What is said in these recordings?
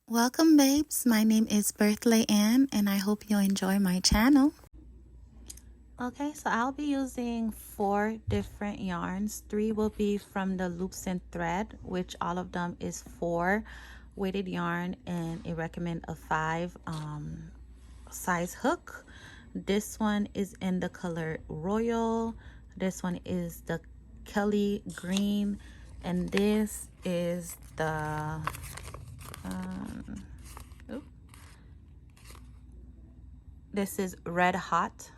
Welcome babes, my name is Birthday Ann and I hope you enjoy my channel. Okay, so I'll be using 4 different yarns. 3 will be from the loops and thread, which all of them is 4 weighted yarn, and it recommend a 5 size hook. This one is in the color Royal, this one is the Kelly Green, and this is the this is Red Hot,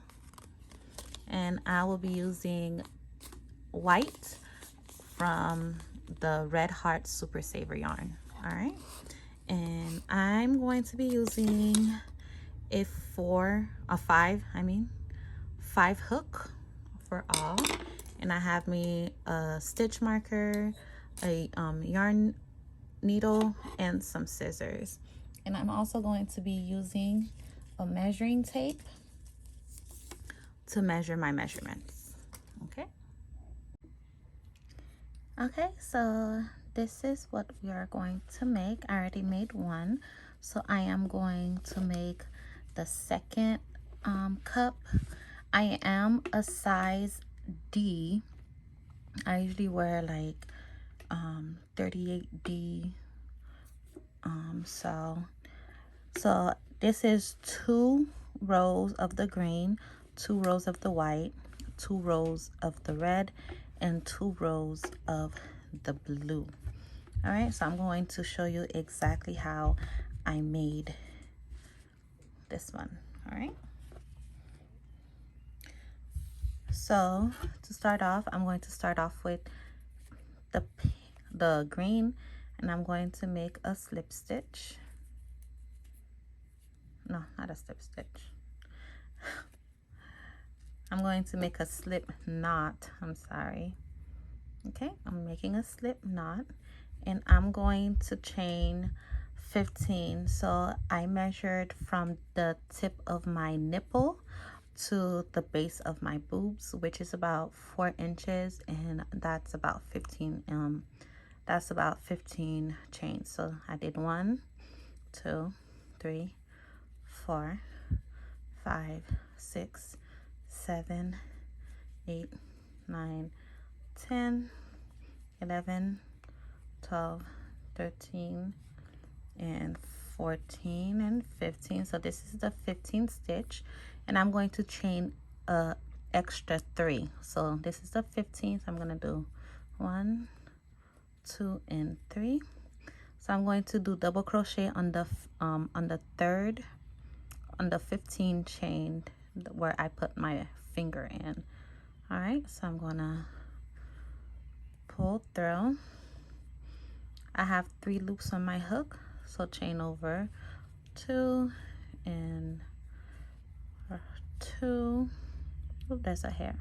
and I will be using white from the Red Heart Super Saver yarn. All right, and I'm going to be using a 5 hook for all, and I have me a stitch marker, a yarn needle, and some scissors. And I'm also going to be using a measuring tape to measure my measurements. Okay, so this is what we are going to make. I already made one, so I am going to make the second cup. I am a size D. I usually wear like 38D. So this is 2 rows of the green, 2 rows of the white, 2 rows of the red, and 2 rows of the blue. All right, so I'm going to show you exactly how I made this one. All right, so to start off, I'm going to start off with the green, and I'm going to make a slip stitch. No, not a slip stitch. I'm going to make a slip knot. I'm sorry. Okay, I'm making a slip knot, and I'm going to chain 15. So I measured from the tip of my nipple to the base of my boobs, which is about 4 inches, and that's about 15 chains. So I did 1, 2, 3, 4, 5, 6, 7, 8, 9, 10, 11, 12, 13, and 14, and 15. So this is the 15th stitch, and I'm going to chain a extra 3. So this is the 15th. I'm going to do 1, 2, and 3. So I'm going to do double crochet on the 15 chain where I put my finger in. All right, so I'm gonna pull through. I have 3 loops on my hook, so chain over 2 and 2. Oh, there's a hair.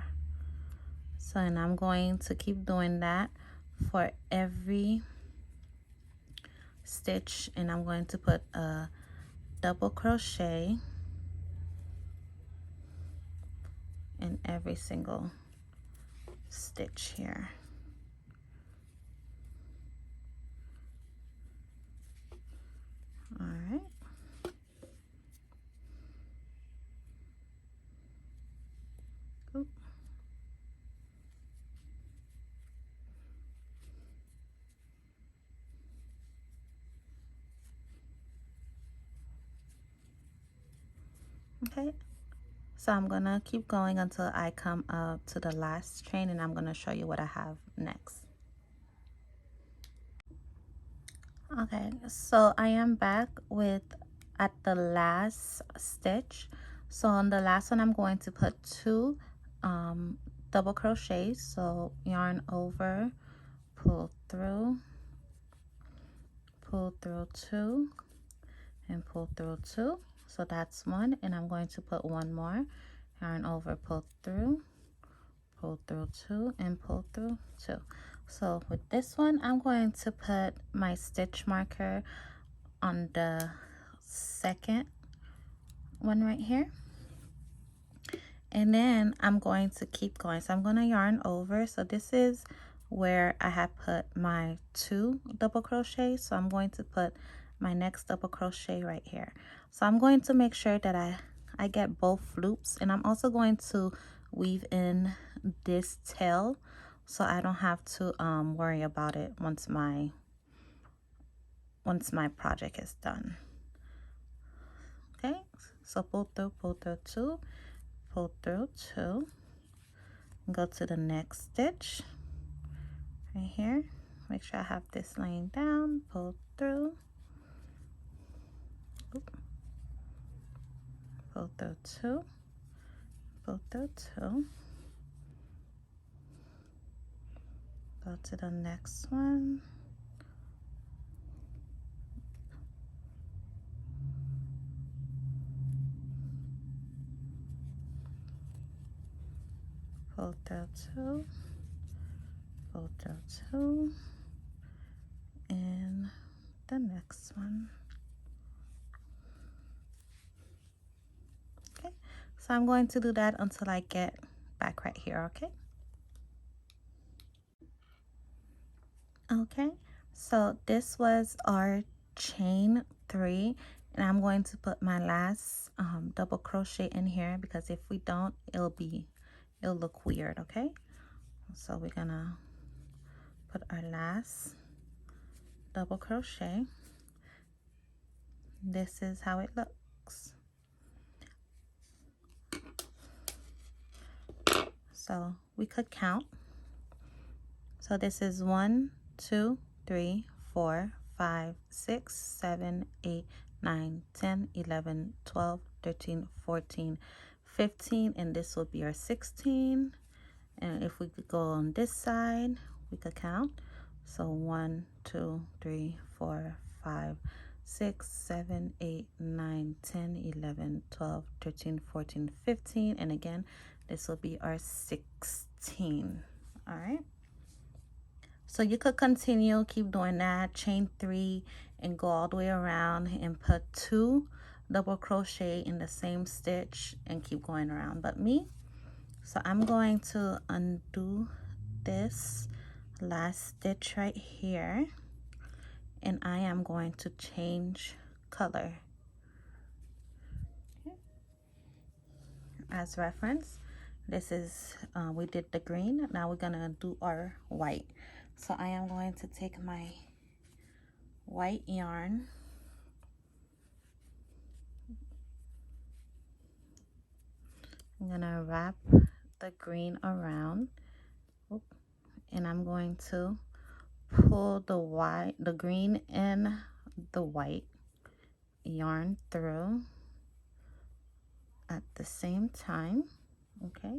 So, and I'm going to keep doing that for every stitch, and I'm going to put a double crochet in every single stitch here. All right. Oop. Okay, so I'm gonna keep going until I come up to the last chain, and I'm gonna show you what I have next. Okay, so I am back with at the last stitch. So on the last one, I'm going to put 2 double crochets. So yarn over, pull through 2, and pull through 2. So that's 1, and I'm going to put 1 more. Yarn over, pull through 2, and pull through 2. So with this one, I'm going to put my stitch marker on the second one right here, and then I'm going to keep going. So I'm going to yarn over. So this is where I have put my 2 double crochets, so I'm going to put my next double crochet right here. So I'm going to make sure that I get both loops, and I'm also going to weave in this tail so I don't have to worry about it once my project is done. Okay, so pull through two, pull through two, go to the next stitch right here. Make sure I have this laying down, pull through, pull through two, pull through two, go to the next one, pull through two, pull through two, and the next one. Okay, so I'm going to do that until I get back right here. Okay. Okay, so this was our chain 3, and I'm going to put my last double crochet in here, because if we don't, it'll look weird. Okay, so we're gonna put our last double crochet. This is how it looks. So we could count. So this is 1, 2, 3, 4, 5, 6, 7, 8, 9, 10, 11, 12, 13, 14, 15, and this will be our 16. And if we could go on this side, we could count. So 1, 2, 3, 4, 5, 6, 7, 8, 9, 10, 11, 12, 13, 14, 15, and again, this will be our 16. All right. So you could continue, keep doing that, chain 3 and go all the way around and put 2 double crochet in the same stitch and keep going around. But so I'm going to undo this last stitch right here, and I am going to change color. Okay. As reference, this is we did the green, now we're gonna do our white. So I am going to take my white yarn, I'm gonna wrap the green around, and I'm going to pull the green and the white yarn through at the same time. Okay,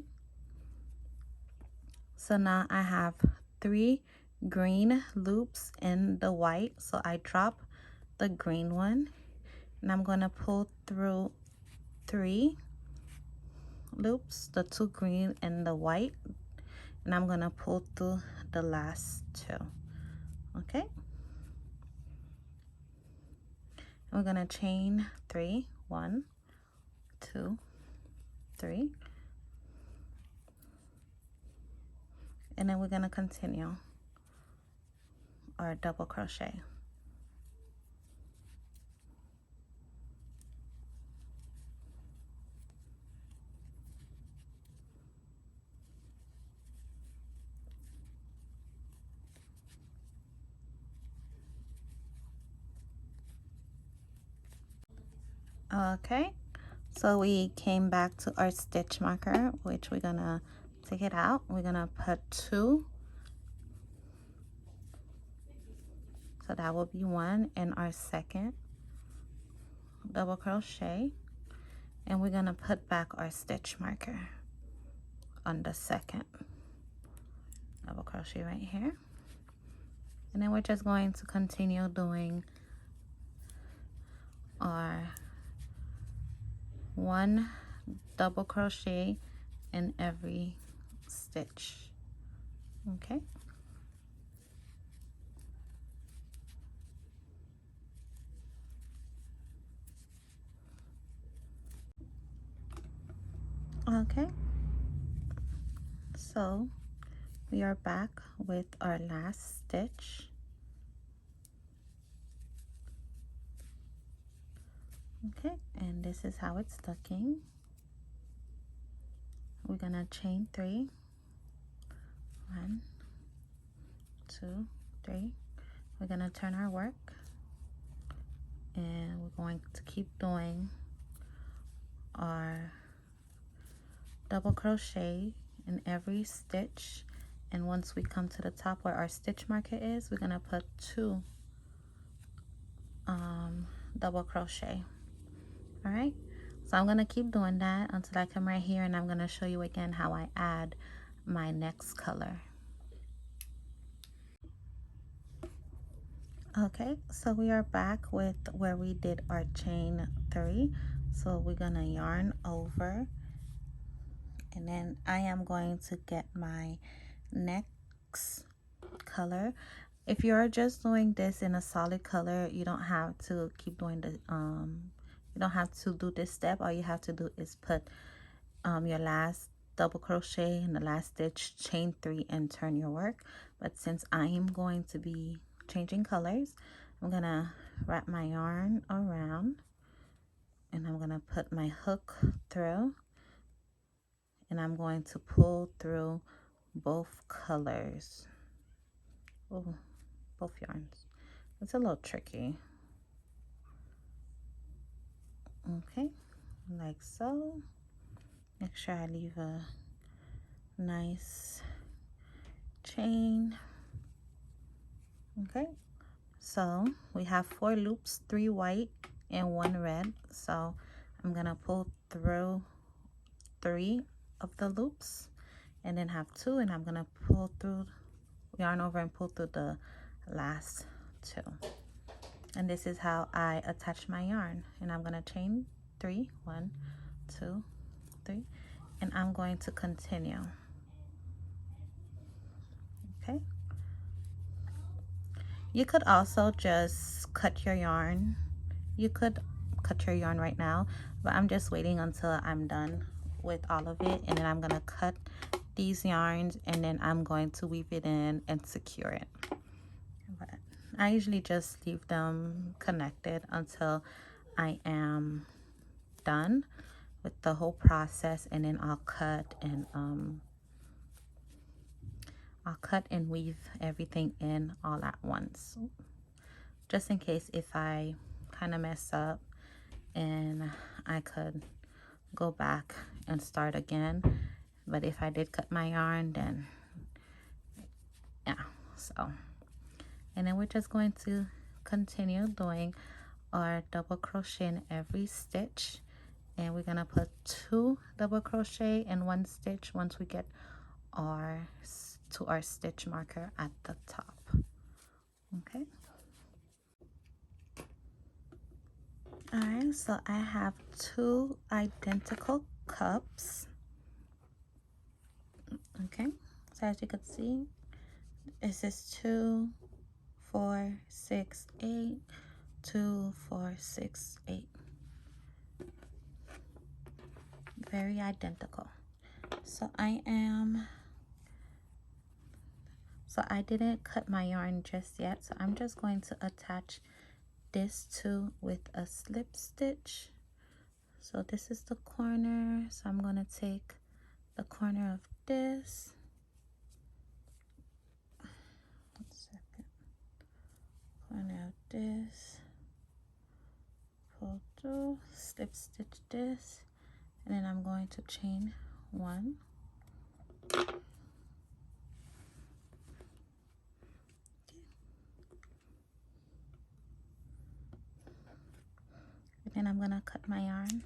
so now I have 3 green loops in the white, so I drop the green one, and I'm going to pull through 3 loops, the 2 green and the white, and I'm going to pull through the last 2. Okay, we're going to chain 3, 1, 2, 3, and then we're going to continue our double crochet. Okay, so we came back to our stitch marker, which we're gonna take it out. We're gonna put 2, so that will be 1 in our second double crochet, and we're gonna put back our stitch marker on the second double crochet right here, and then we're just going to continue doing our 1 double crochet in every stitch. Okay, okay, so we are back with our last stitch, Okay, and this is how it's looking. We're gonna chain 3. 1, 2, 3. We're gonna turn our work, and we're going to keep doing our double crochet in every stitch. And once we come to the top where our stitch marker is, we're gonna put 2 double crochet. All right, so I'm gonna keep doing that until I come right here, and I'm gonna show you again how I add my next color. Okay, so we are back with where we did our chain 3. So we're gonna yarn over, and then I am going to get my next color. If you're just doing this in a solid color, you don't have to keep doing the you don't have to do this step. All you have to do is put your last double crochet in the last stitch, chain 3, and turn your work. But since I am going to be changing colors, I'm gonna wrap my yarn around, and I'm gonna put my hook through, and I'm going to pull through both colors. Oh, both yarns. It's a little tricky. Okay, like so. Make sure I leave a nice chain. Okay, so we have 4 loops, 3 white and 1 red. So I'm gonna pull through 3 of the loops, and then have 2, and I'm gonna pull through, yarn over and pull through the last 2. And this is how I attach my yarn. And I'm gonna chain 3, 1, 2, 3, and I'm going to continue. Okay, you could also just cut your yarn. You could cut your yarn right now, but I'm just waiting until I'm done with all of it, and then I'm gonna cut these yarns, and then I'm going to weave it in and secure it. But I usually just leave them connected until I am done with the whole process, and then I'll cut and weave everything in all at once, just in case if I kind of mess up, and I could go back and start again. But if I did cut my yarn, then yeah. So, and then we're just going to continue doing our double crochet in every stitch, and we're gonna put 2 double crochet in 1 stitch once we get our to our stitch marker at the top. Okay, all right, so I have 2 identical cups. Okay, so as you can see, this is 2, 4, 6, 8, 2, 4, 6, 8. Very identical. So I didn't cut my yarn just yet, so I'm just going to attach this two with a slip stitch. So this is the corner, so I'm going to take the corner of this, corner of this, pull through, slip stitch this, and then I'm going to chain 1, and then I'm going to cut my yarn.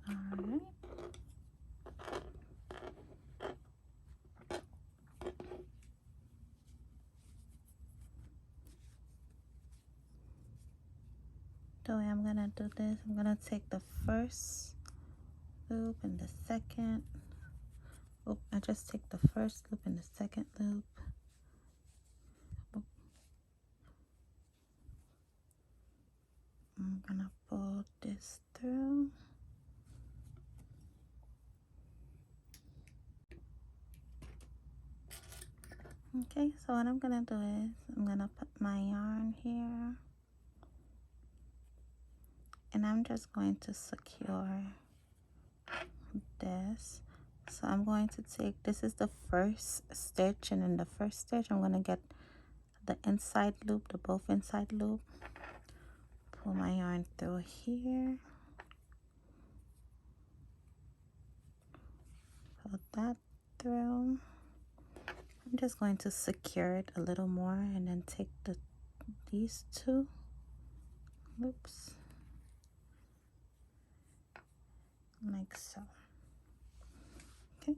Alright. The way I'm gonna do this, I'm gonna take the first loop and the second. Oh, I just take the first loop and the second loop. I'm gonna pull this through. Okay, so what I'm gonna do is I'm gonna put my yarn here, and I'm just going to secure this. So I'm going to take, this is the first stitch, and in the first stitch I'm going to get the inside loop, the both inside loop, pull my yarn through here, pull that through. I'm just going to secure it a little more, and then take these two loops like so. Okay,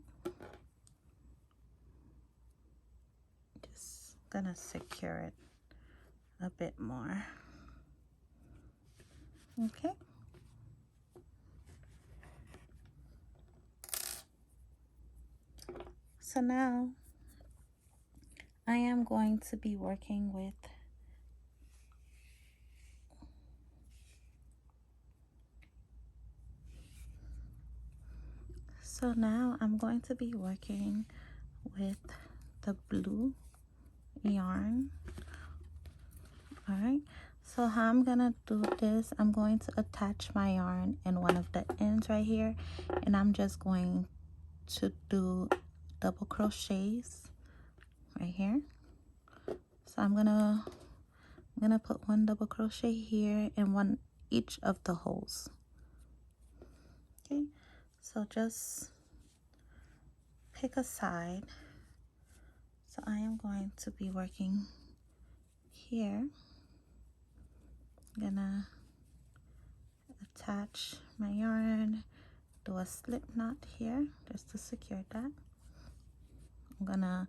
just gonna secure it a bit more. Okay, so now I am going to be working with I'm going to be working with the blue yarn. All right, so how I'm gonna do this, I'm going to attach my yarn in one of the ends right here, and I'm just going to do double crochets right here. So I'm gonna put one double crochet here and one each of the holes. Okay, so just pick a side. So I am going to be working here. I'm gonna attach my yarn, do a slip knot here just to secure that. I'm gonna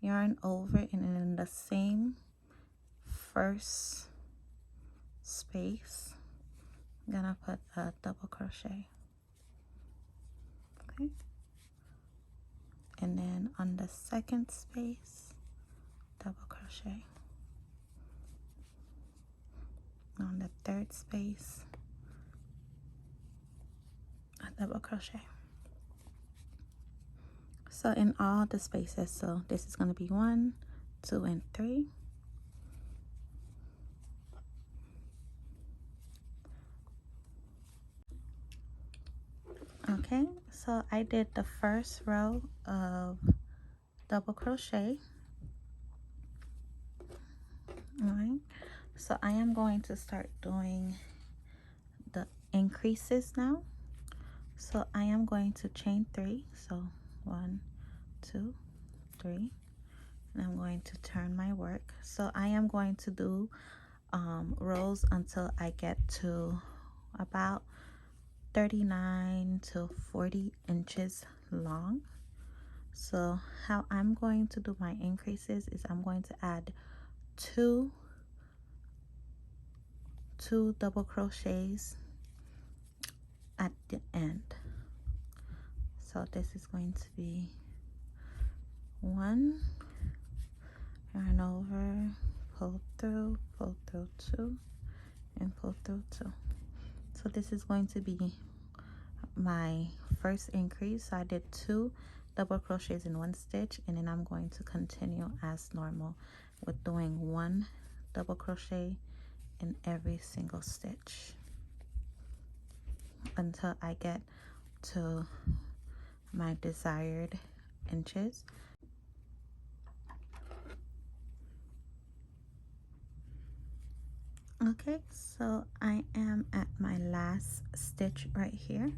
yarn over, and in the same first space I'm gonna put a double crochet. Okay, and then on the second space, double crochet. On the third space, a double crochet. So in all the spaces, so this is going to be 1, 2, and 3. Okay, so I did the first row of double crochet. All right, so I am going to start doing the increases now. So I am going to chain 3, so 1, 2, 3, and I'm going to turn my work. So I am going to do rows until I get to about 39 to 40 inches long. So how I'm going to do my increases is I'm going to add two double crochets at the end. So this is going to be 1, yarn over, pull through 2, and pull through 2. So this is going to be my first increase. So I did 2 double crochets in 1 stitch, and then I'm going to continue as normal with doing 1 double crochet in every single stitch until I get to my desired inches. Okay, so I am at my last stitch right here.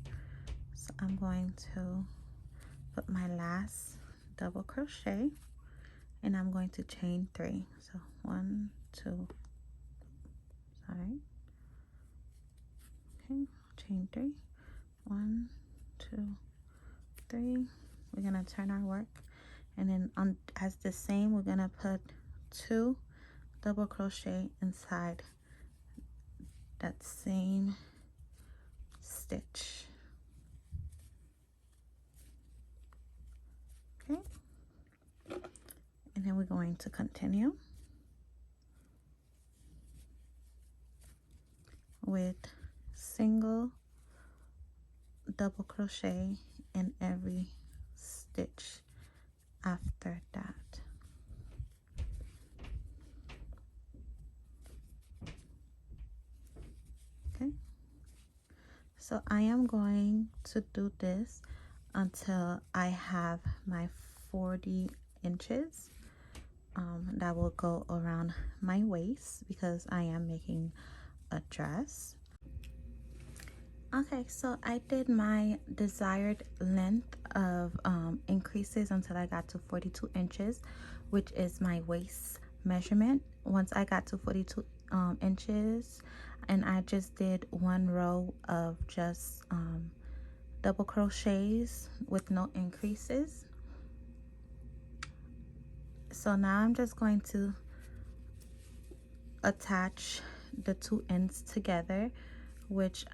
So I'm going to put my last double crochet, and I'm going to chain 3. So 1, 2, sorry. Okay, chain 3. 1, 2, 3. We're gonna turn our work, and then on as the same, we're gonna put 2 double crochet inside that same stitch. Okay, and then we're going to continue with single double crochet in every stitch after that. So I am going to do this until I have my 40 inches that will go around my waist, because I am making a dress. Okay, so I did my desired length of increases until I got to 42 inches, which is my waist measurement. Once I got to 42 inches, and I just did one row of just double crochets with no increases. So now I'm just going to attach the two ends together, which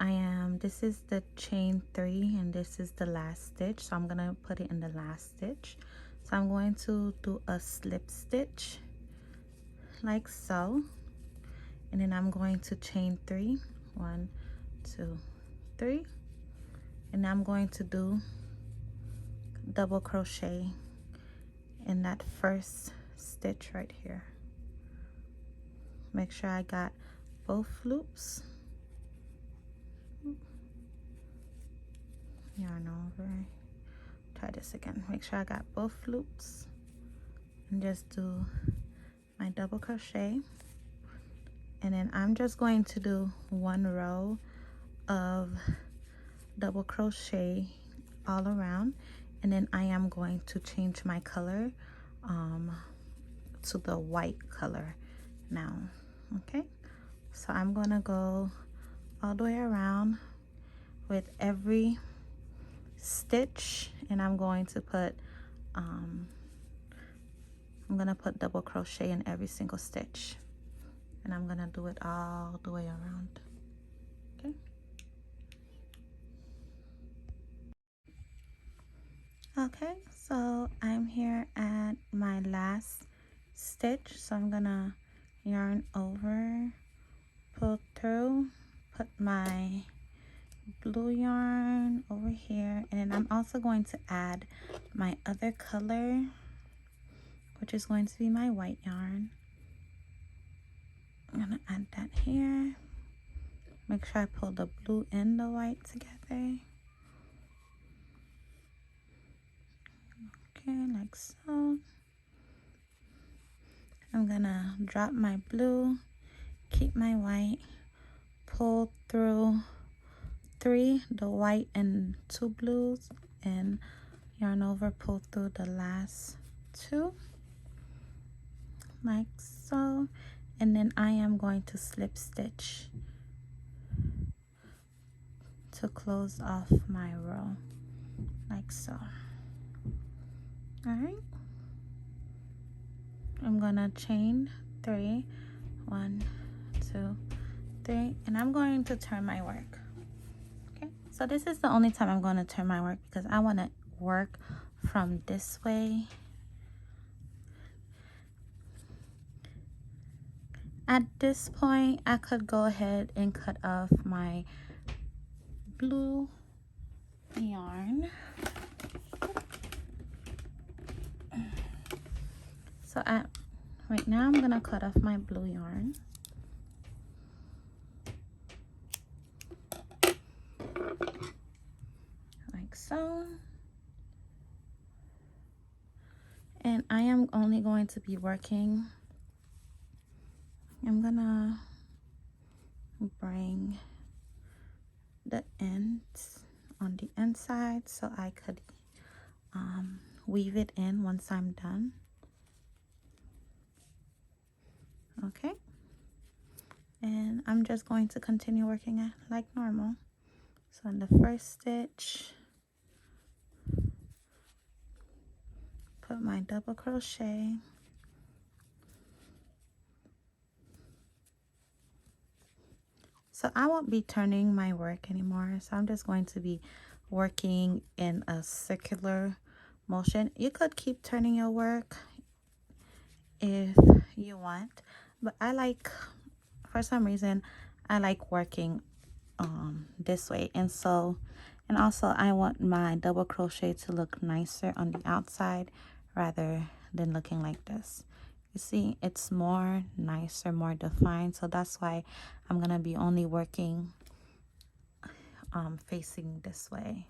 this is the chain 3 and this is the last stitch, so I'm gonna put it in the last stitch. So I'm going to do a slip stitch like so, and then I'm going to chain 3, 1 2 3, and I'm going to do double crochet in that first stitch right here. Make sure I got both loops. Yarn over, try this again. Make sure I got both loops and just do my double crochet, and then I'm just going to do one row of double crochet all around, and then I am going to change my color to the white color now. Okay, so I'm gonna go all the way around with every stitch, and I'm going to put double crochet in every single stitch, and I'm gonna do it all the way around. Okay, okay, so I'm here at my last stitch, so I'm gonna yarn over, pull through, put my blue yarn over here, and then I'm also going to add my other color, which is going to be my white yarn. I'm gonna add that here. Make sure I pull the blue and the white together. Okay, like so. I'm gonna drop my blue, keep my white, pull through 3, the white and 2 blues, and yarn over, pull through the last 2 like so, and then I am going to slip stitch to close off my row like so. All right, I'm gonna chain 3, 1 2 3, and I'm going to turn my work. Okay, so this is the only time I'm going to turn my work, because I want to work from this way. At this point, I could go ahead and cut off my blue yarn. So right now I'm gonna cut off my blue yarn. Like so. And I am only going to be working, I'm gonna bring the ends on the inside so I could weave it in once I'm done. Okay, and I'm just going to continue working like normal. So in the first stitch, put my double crochet, so I won't be turning my work anymore, so I'm just going to be working in a circular motion. You could keep turning your work if you want, but I like, for some reason, I like working this way. And also I want my double crochet to look nicer on the outside rather than looking like this. You see, it's more nicer, more defined, so that's why I'm gonna be only working facing this way.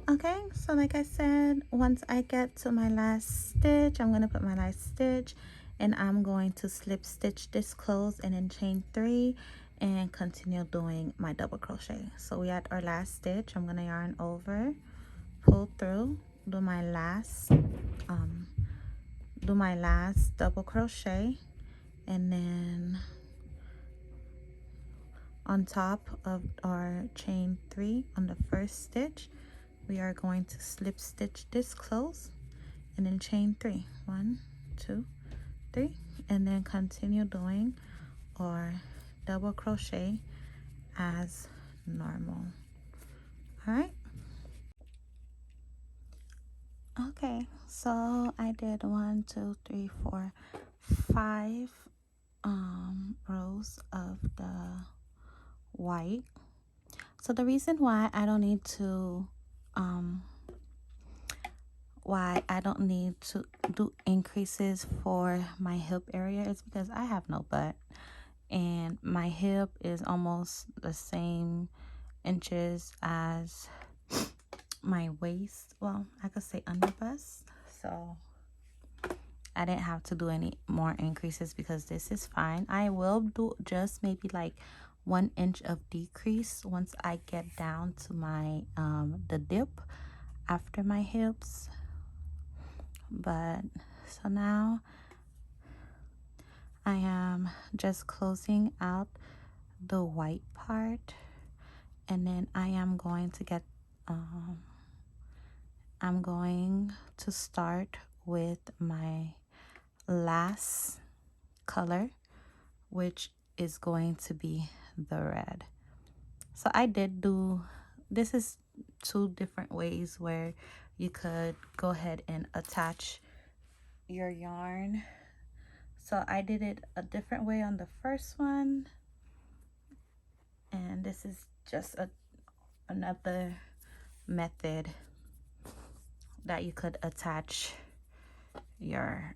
Okay, so like I said, once I get to my last stitch, I'm going to put my last stitch and I'm going to slip stitch this close and then chain 3 and continue doing my double crochet. So we at our last stitch. I'm going to yarn over, pull through, do my last double crochet, and then on top of our chain 3 on the first stitch, we are going to slip stitch this close and then chain 3. 1, 2, 3, and then continue doing our double crochet as normal. All right. Okay, so I did 1, 2, 3, 4, 5 rows of the white. So the reason why I don't need to do increases for my hip area is because I have no butt and my hip is almost the same inches as my waist. Well, I could say under bust. So I didn't have to do any more increases because this is fine. I will do just maybe like 1 inch of decrease once I get down to my the dip after my hips. But so now I am just closing out the white part, and then I am going to get I'm going to start with my last color, which is going to be the red. So I did do, this is 2 different ways where you could go ahead and attach your yarn. So I did it a different way on the first one, and this is just another method that you could attach your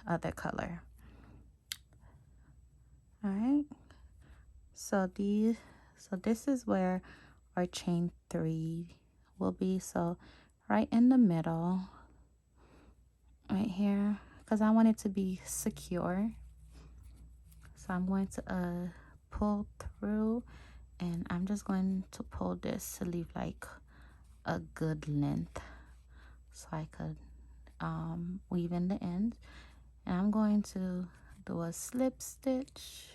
other color. All right, so this is where our chain 3 will be. So right in the middle, right here, because I want it to be secure, so I'm going to pull through, and I'm just going to pull this to leave like a good length so I could weave in the ends. And I'm going to do a slip stitch,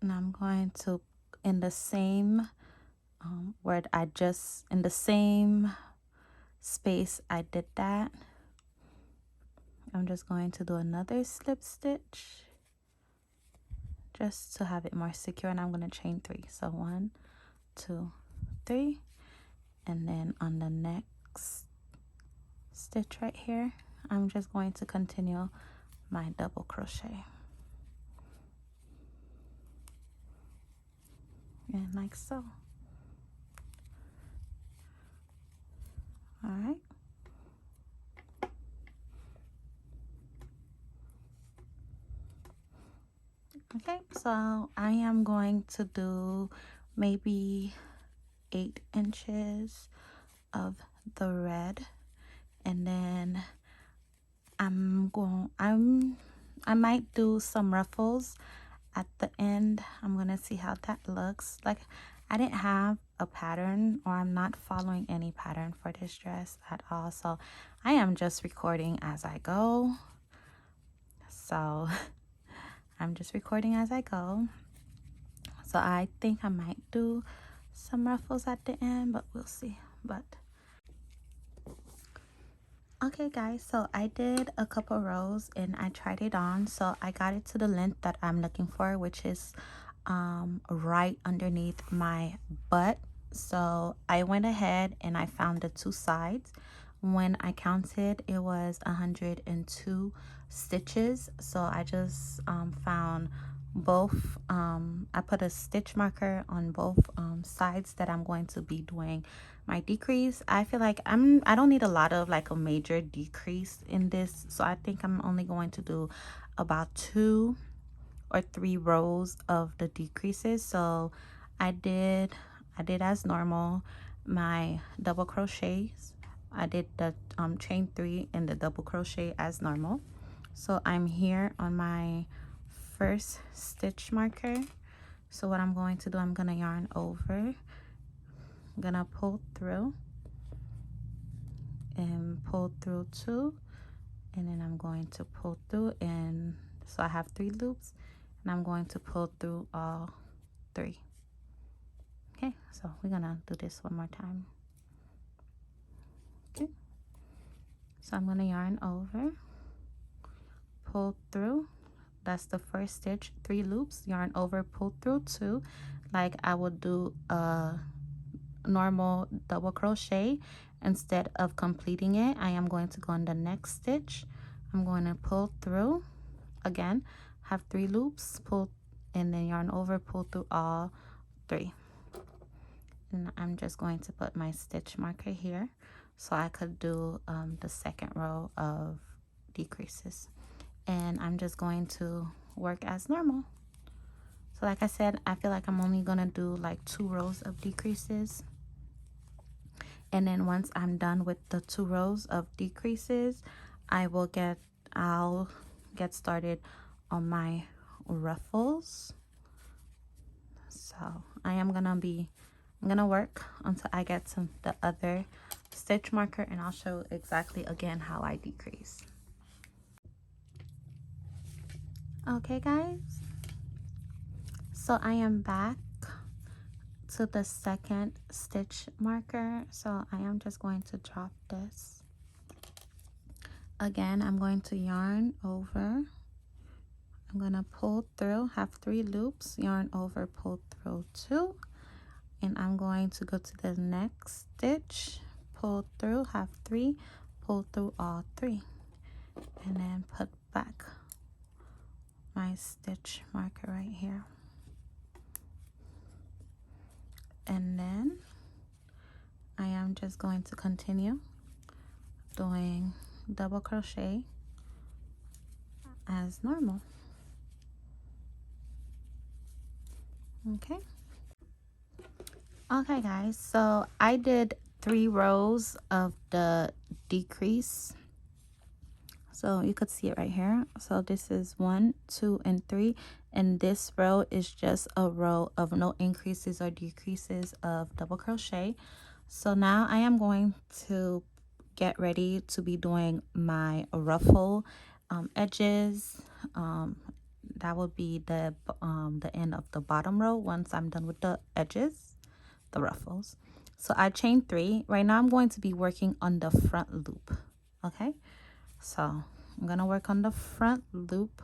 and I'm going to, in the same where I just, in the same space I did that, I'm just going to do another slip stitch just to have it more secure, and I'm going to chain 3. So 1, 2, 3, and then on the next stitch right here, I'm just going to continue my double crochet, and like so. All right. Okay, so I am going to do maybe 8 inches of the red, and then I might do some ruffles at the end. I'm gonna see how that looks. Like, I didn't have a pattern, or I'm not following any pattern for this dress at all, so I am just recording as I go. So I'm just recording as I go. So I think I might do some ruffles at the end, but we'll see. But okay guys, so I did a couple rows and I tried it on. So I got it to the length that I'm looking for, which is right underneath my butt. So I went ahead and I found the 2 sides. When I counted, it was 102 stitches. So I just found both. I put a stitch marker on both sides that I'm going to be doing my decrease. I feel like I don't need a lot of like a major decrease in this, so I think I'm only going to do about 2 or 3 rows of the decreases. So I did as normal my double crochets. I did the chain 3 and the double crochet as normal. So I'm here on my first stitch marker. So what I'm going to do, I'm gonna yarn over, I'm gonna pull through and pull through 2, and then I'm going to pull through, and so I have 3 loops, and I'm going to pull through all 3. Okay, so we're gonna do this one more time. Okay, so I'm gonna yarn over, pull through, that's the first stitch, 3 loops, yarn over, pull through 2, like I would do a normal double crochet. Instead of completing it, I am going to go in the next stitch. I'm going to pull through again, have 3 loops, pull, and then yarn over, pull through all 3. And I'm just going to put my stitch marker here so I could do the second row of decreases, and I'm just going to work as normal. So like I said, I feel like I'm only gonna do like 2 rows of decreases, and then once I'm done with the 2 rows of decreases, I'll get started on my ruffles. So I'm gonna work until I get to the other stitch marker, and I'll show exactly again how I decrease. Okay guys, so I am back to the second stitch marker. So I am just going to drop this again. I'm going to yarn over, I'm gonna pull through, have 3 loops, yarn over, pull through 2, and I'm going to go to the next stitch, pull through, have 3, pull through all 3, and then put back my stitch marker right here. And then I am just going to continue doing double crochet as normal. Okay guys, so I did 3 rows of the decrease, so you could see it right here. So this is 1, 2, and 3, and this row is just a row of no increases or decreases of double crochet. So now I am going to get ready to be doing my ruffle edges. That would be the end of the bottom row once I'm done with the edges, the ruffles. So I chained 3. Right now I'm going to be working on the front loop. Okay, so I'm gonna work on the front loop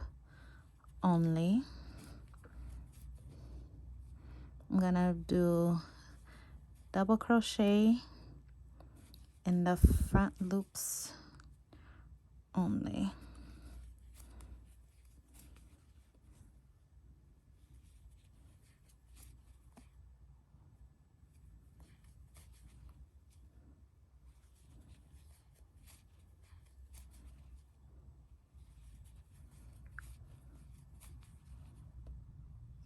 only. I'm gonna do double crochet in the front loops only.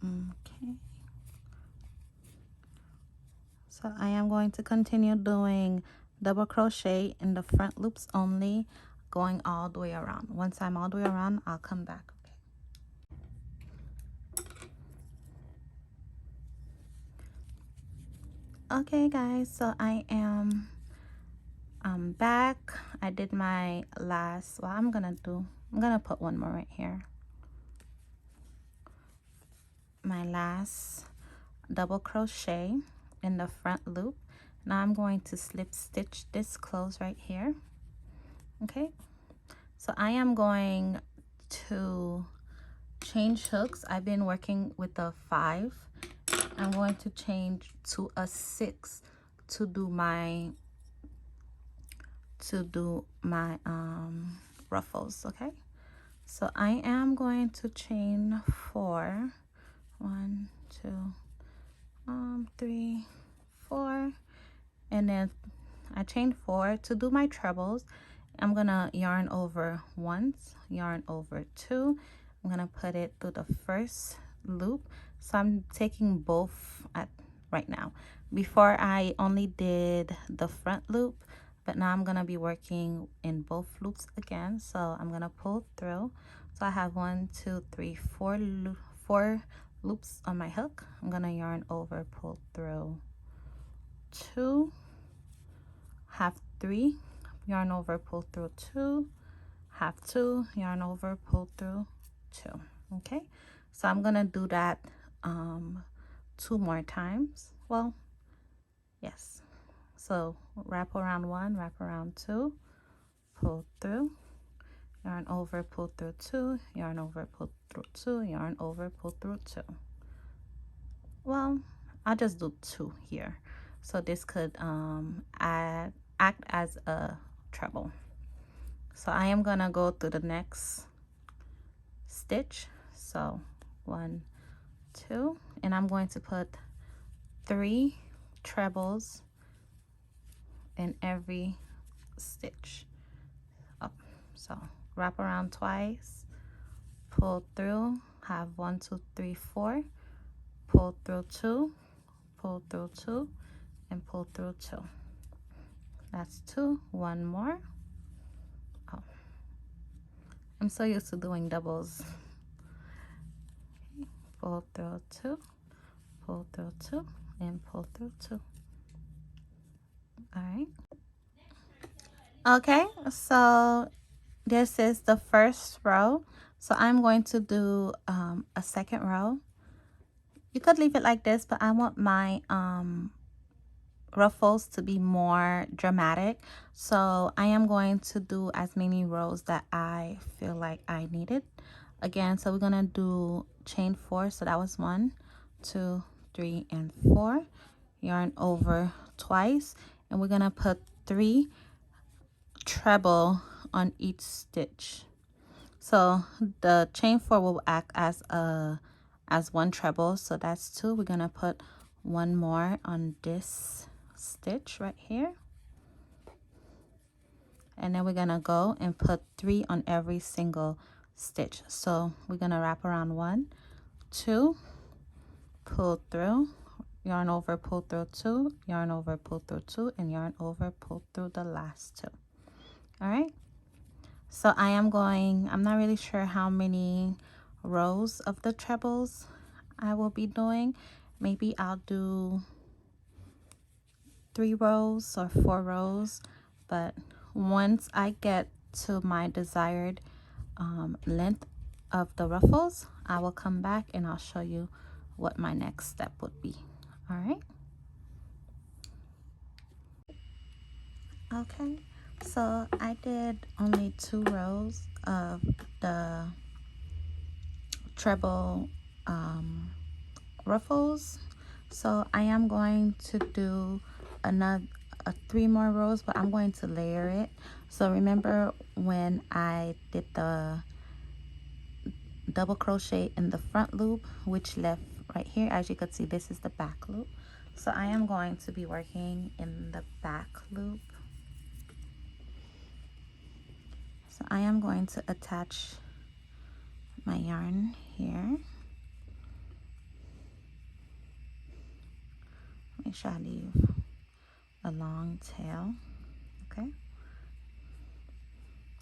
Okay, so I am going to continue doing double crochet in the front loops only, going all the way around. Once I'm all the way around, I'll come back. Okay guys, so I am back. I did my last, well, I'm gonna put one more right here, my last double crochet in the front loop. Now I'm going to slip stitch this close right here. Okay, so I am going to change hooks. I've been working with a 5. I'm going to change to a 6 to do my ruffles. Okay, so I am going to chain 4, 1, 2, 3, 4, and then I chained 4 to do my trebles. I'm gonna yarn over once, yarn over 2, I'm I'm gonna put it through the first loop. So I'm taking both at right now. Before I only did the front loop, but now I'm gonna be working in both loops again. So I'm gonna pull through. So I have 1, 2, 3, 4 loops on my hook. I'm gonna yarn over, pull through 2, half 3, yarn over, pull through 2, half 2, yarn over, pull through 2. Okay, so I'm gonna do that 2 more times. Well, yes. So wrap around 1, wrap around 2, pull through, yarn over, pull through 2, yarn over, pull through 2, yarn over, pull through 2. Well, I'll just do 2 here, so this could act as a treble. So I am gonna go through the next stitch. So 1, 2, and I'm going to put 3 trebles in every stitch up. So wrap around twice, pull through, have 1, 2, 3, 4, pull through 2, pull through 2, and pull through 2. That's 2. 1 more. Oh, I'm so used to doing doubles. Pull through 2, pull through 2, and pull through 2. All right. Okay, so this is the first row. So I'm going to do a second row. You could leave it like this, but I want my ruffles to be more dramatic. So I am going to do as many rows that I feel like I needed. Again, so we're gonna do chain 4. So that was 1, 2, 3, and 4. Yarn over twice, and we're gonna put 3 treble on each stitch. So the chain 4 will act as 1 treble, so that's 2. We're gonna put 1 more on this stitch right here, and then we're gonna go and put 3 on every single stitch. So we're gonna wrap around 1, 2, pull through, yarn over, pull through 2, yarn over, pull through 2, and yarn over, pull through the last 2. All right, so I'm not really sure how many rows of the trebles I will be doing. Maybe I'll do 3 rows or 4 rows, but once I get to my desired length of the ruffles, I will come back and I'll show you what my next step would be. All right. Okay, so I did only 2 rows of the treble ruffles, so I am going to do another 3 more rows, but I'm going to layer it. So remember when I did the double crochet in the front loop, which left right here, as you could see, this is the back loop. So I am going to be working in the back loop. So I am going to attach my yarn here. Make sure I leave a long tail, okay?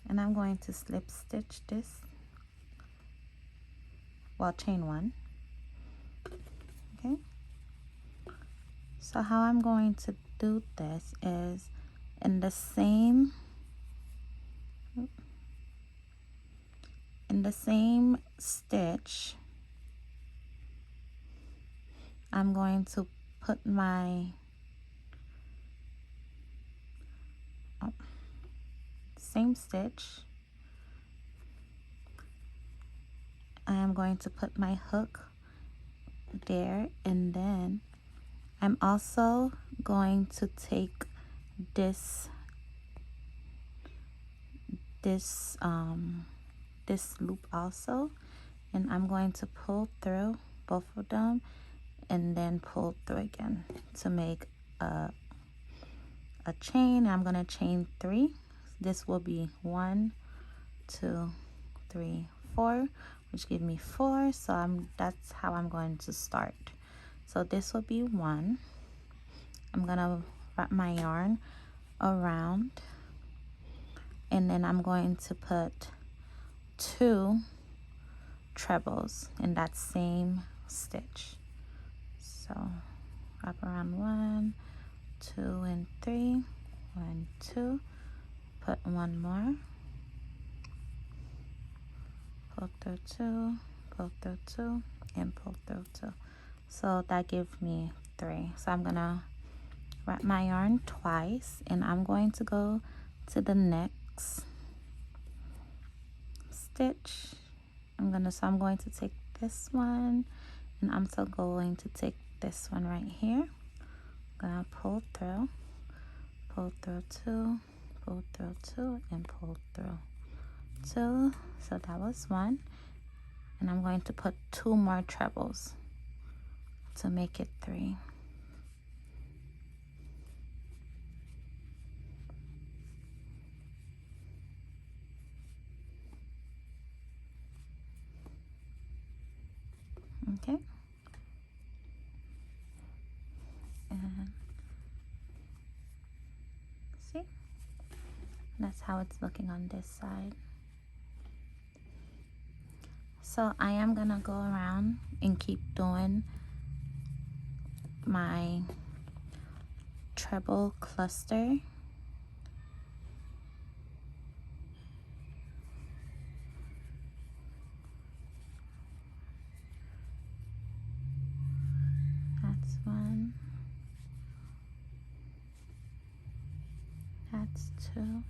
And I'm going to slip stitch this, well, chain 1, okay? So how I'm going to do this is in the same stitch, I'm going to put my same stitch. I am going to put my hook there, and then I'm also going to take this loop also, and I'm going to pull through both of them and then pull through again to make a chain. I'm going to chain 3. This will be 1, 2, 3, 4. which give me 4. So that's how I'm going to start. So this will be 1. I'm gonna wrap my yarn around, and then I'm going to put 2 trebles in that same stitch. So wrap around 1, 2, and 3, 1, 2, put 1 more, pull through 2, pull through 2, and pull through 2. So that gives me 3. So I'm gonna wrap my yarn twice, and I'm going to go to the next stitch. I'm going to take this one, and I'm still going to take this one right here. I'm gonna pull through 2, pull through 2, and pull through 2. So that was 1, and I'm going to put 2 more trebles to make it 3. Okay, and see, that's how it's looking on this side. So I am gonna go around and keep doing my treble cluster. That's 1, that's 2,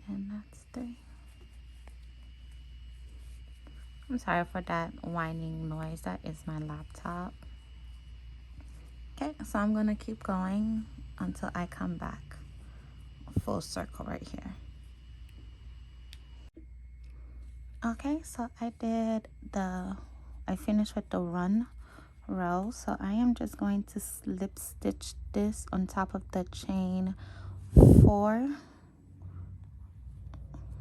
and that's 3. I'm sorry for that whining noise. That is my laptop. Okay, so I'm gonna keep going until I come back full circle right here. Okay, so I finished with the run row. So I am just going to slip stitch this on top of the chain 4.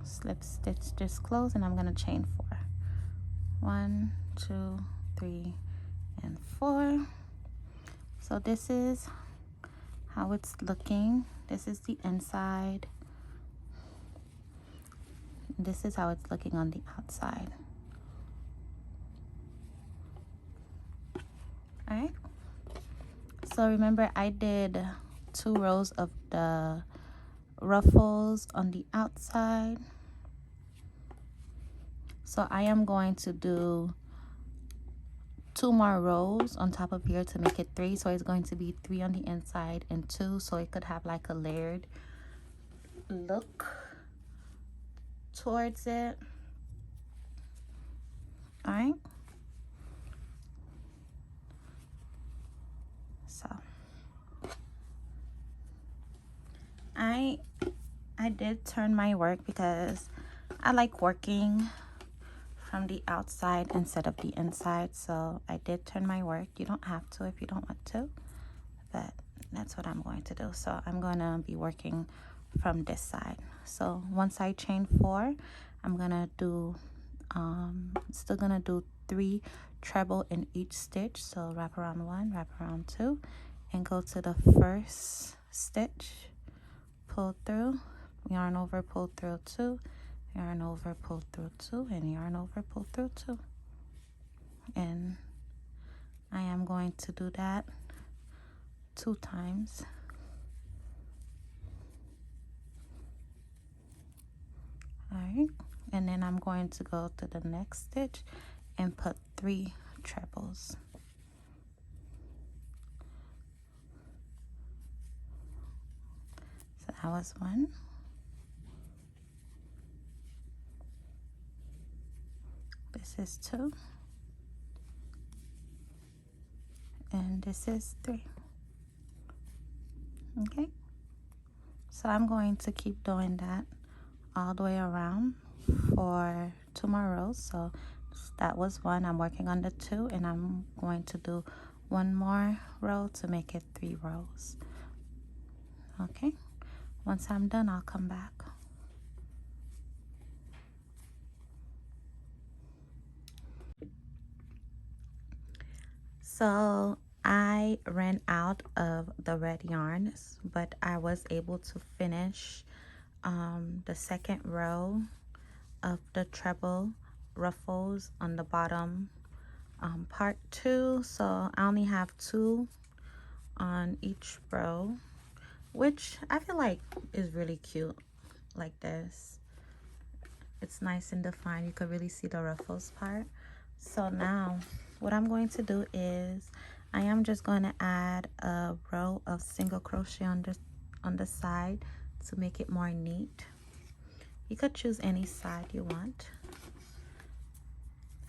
Slip stitch this close, and I'm gonna chain 4. 1, 2, 3, and 4. So this is how it's looking. This is the inside. This is how it's looking on the outside. All right, so remember I did 2 rows of the ruffles on the outside. So I am going to do 2 more rows on top of here to make it 3. So it's going to be 3 on the inside and 2, so it could have like a layered look towards it. All right, so I did turn my work because I like working from the outside instead of the inside. So I did turn my work. You don't have to if you don't want to, but that's what I'm going to do. So I'm going to be working from this side. So once I chain 4, I'm gonna do still gonna do 3 treble in each stitch. So wrap around 1, wrap around 2, and go to the first stitch, pull through, yarn over, pull through 2, yarn over, pull through 2, and yarn over, pull through 2. And I am going to do that 2 times. All right, and then I'm going to go to the next stitch and put 3 trebles. So that was 1. This is 2. And this is 3. Okay, so I'm going to keep doing that all the way around for 2 more rows. So that was 1. I'm working on the 2, and I'm going to do 1 more row to make it 3 rows. Okay, once I'm done, I'll come back. So I ran out of the red yarns, but I was able to finish the second row of the treble ruffles on the bottom part 2. So I only have 2 on each row, which I feel like is really cute like this. It's nice and defined. You could really see the ruffles part. So now what I'm going to do is I am just going to add a row of single crochet on the side to make it more neat. You could choose any side you want.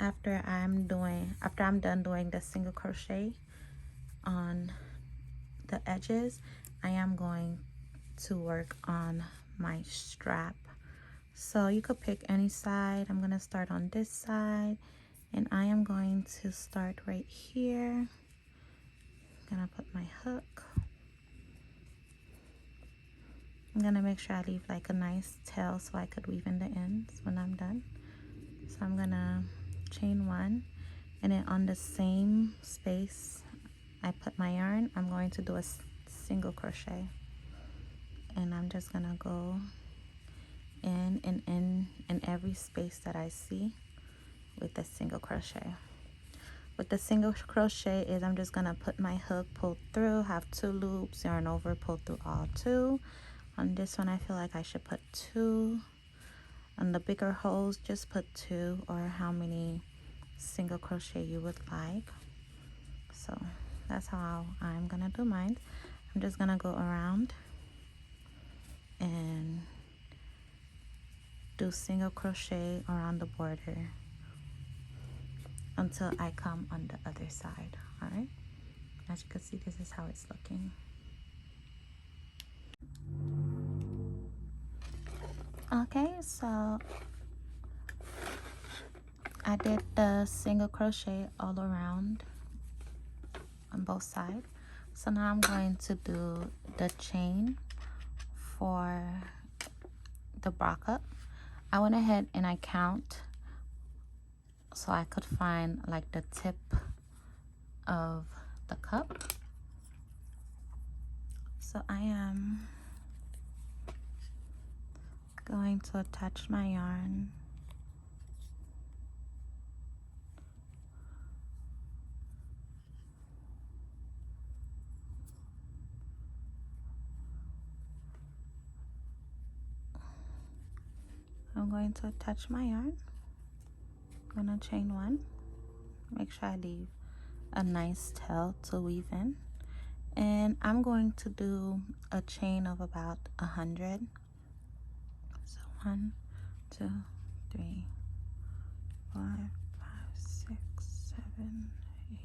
After I'm done doing the single crochet on the edges, I am going to work on my strap. So you could pick any side. I'm going to start on this side, and I am going to start right here. I'm going to put my hook. I'm going to make sure I leave like a nice tail so I could weave in the ends when I'm done. So I'm going to chain 1, and then on the same space I put my yarn, I'm going to do a single crochet, and I'm just going to go in and in every space that I see with the single crochet. With the single crochet is I'm just gonna put my hook, pull through, have 2 loops, yarn over, pull through all 2. On this one I feel like I should put 2. On the bigger holes just put 2, or how many single crochet you would like. So that's how I'm gonna do mine. I'm just gonna go around and do single crochet around the border until I come on the other side. All right, as you can see, this is how it's looking. Okay, so I did the single crochet all around on both sides. So now I'm going to do the chain for the bra cup. I went ahead and I count so I could find like the tip of the cup. So I am going to attach my yarn I'm going to attach my yarn. I'm going to chain 1. Make sure I leave a nice tail to weave in. And I'm going to do a chain of about 100. So 1, 2, 3, 4, 5, 6, 7, 8,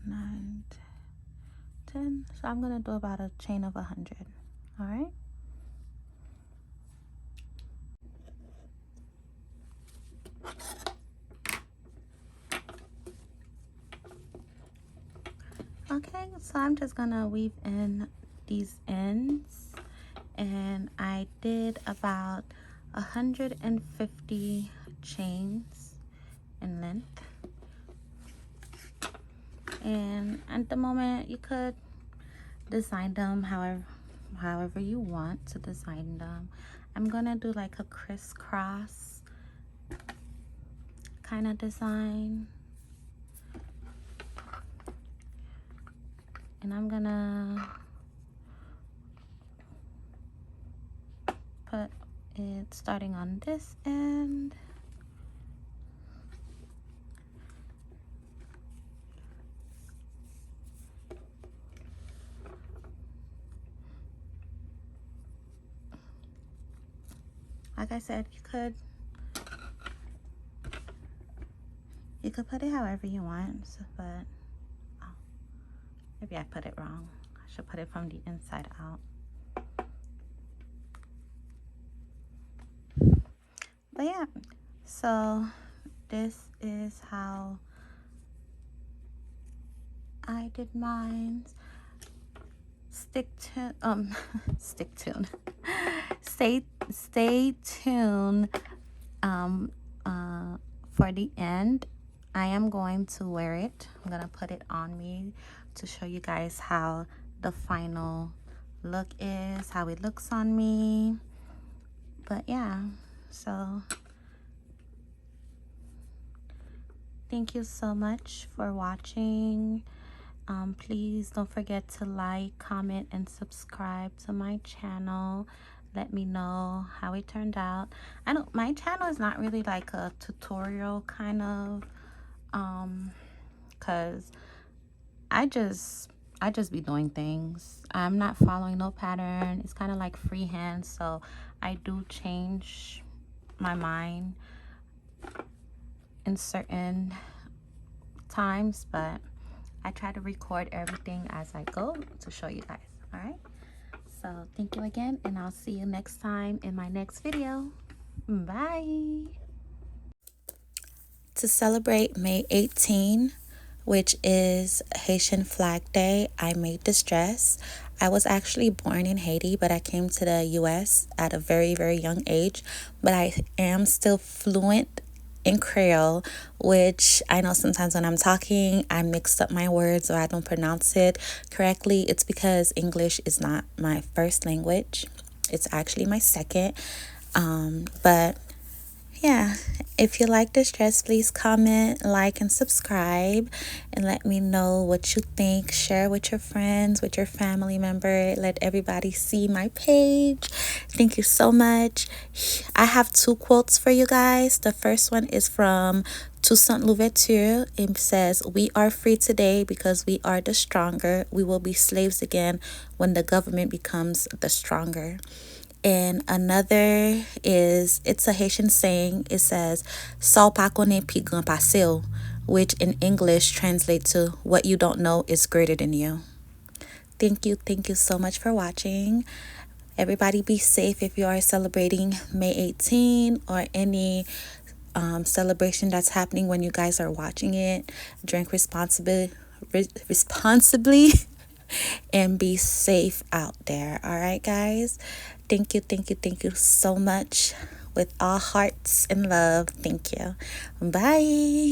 9, 10. So I'm going to do about a chain of 100. All right. Okay, so I'm just gonna weave in these ends, and I did about 150 chains in length. And at the moment you could design them however you want to design them. I'm gonna do like a crisscross kind of design, and I'm gonna put it starting on this end. Like I said, you could put it however you want, but oh, maybe I put it wrong. I should put it from the inside out. But yeah, so this is how I did mine. Stay tuned for the end, I am going to wear it. I'm gonna put it on me to show you guys how the final look is, how it looks on me. But yeah, so thank you so much for watching. Please don't forget to like, comment, and subscribe to my channel. Let me know how it turned out. I know my channel is not really like a tutorial kind of, cause I just be doing things. I'm not following no pattern. It's kind of like freehand, so I do change my mind in certain times, but I try to record everything as I go to show you guys. All right, so thank you again, and I'll see you next time in my next video. Bye. To celebrate May 18, which is Haitian Flag Day, I made this dress. I was actually born in Haiti, but I came to the US at a very, very young age. But I am still fluent in Creole, which I know sometimes when I'm talking, I mix up my words or I don't pronounce it correctly. It's because English is not my first language. It's actually my second. But yeah, if you like this dress, please comment, like, and subscribe, and let me know what you think. Share with your friends, with your family member. Let everybody see my page. Thank you so much. I have 2 quotes for you guys. The first one is from Toussaint Louverture. It says, "We are free today because we are the stronger. We will be slaves again when the government becomes the stronger." And another is, it's a Haitian saying. It says, "Sao pa koné pi gran paseo," which in English translates to, "What you don't know is greater than you." Thank you so much for watching. Everybody be safe if you are celebrating May 18 or any celebration that's happening when you guys are watching it. Drink responsibly and be safe out there. All right, guys. Thank you so much. With all hearts and love. Thank you. Bye.